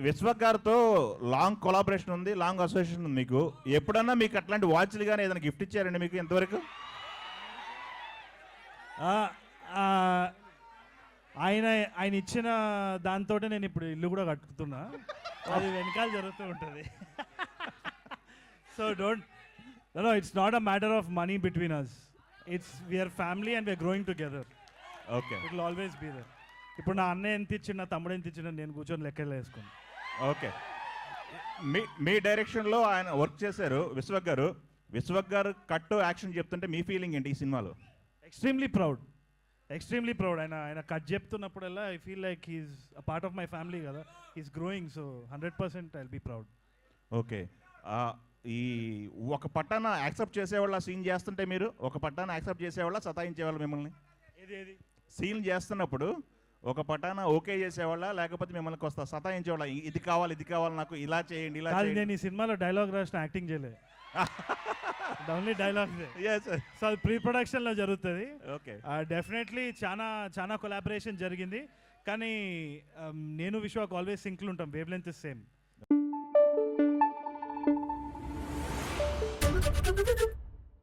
విశ్వక్ గారితో long collaboration ఉంది, long association ఉంది మీకు. ఎప్పుడన్నా మీకు అట్లాంటి వాచ్లు కానీ ఏదైనా గిఫ్ట్ ఇచ్చారండి మీకు ఇంతవరకు? ఆయన ఇచ్చిన దాంతో నేను ఇప్పుడు ఇల్లు కూడా కట్టుకుతున్నా, అది వెనకాల జరుగుతూ ఉంటుంది. So no it's not a matter of money between us, it's we're family and we're growing together. Okay, it will always be there. ఇప్పుడు నా అన్నయ్య ఎంత ఇచ్చిన, తమ్ముడు ఎంత ఇచ్చిన, నేను కూర్చొని లెక్కలు వేసుకున్నాను. ఓకే, మీ డైరెక్షన్లో ఆయన వర్క్ చేశారు విశ్వక్ గారు. విశ్వక్ గారు కట్ యాక్షన్ చెప్తుంటే మీ ఫీలింగ్ ఏంటి ఈ సినిమాలో? Extremely proud. ఆయన కట్ చెప్తున్నప్పుడల్లా I feel like he's a part of my family కదా, he's growing. So 100% I'll be proud. Okay, ఈ ఒక పట్టాన యాక్సెప్ట్ చేసేవాళ్ళ సీన్ చేస్తుంటే మీరు ఒక పట్టాన యాక్సెప్ట్ చేసేవాళ్ళ సతాయించేవాళ్ళు మిమ్మల్ని? ఏది సీన్ చేస్తున్నప్పుడు ఒక పటాన ఓకే చేసేవాళ్ళ లేకపోతే మిమ్మల్ని కొస్తా సతాయించేవాళ్ళ? ఇది కావాలి నాకు, ఇలా చేయండి ఇలా చేయండి? నేను ఈ సినిమాలో డైలాగ్ రాసిన యాక్టింగ్ చేయలేదు, ఓన్లీ డైలాగ్. సో అది ప్రీ ప్రొడక్షన్లో జరుగుతుంది. ఓకే, డెఫినెట్లీ చాలా కొలాబరేషన్ జరిగింది. కానీ నేను విశ్వాక్ ఆల్వేస్ సింక్లు ఉంటాం, వేవ్ లెంత్ ఇస్ సేమ్.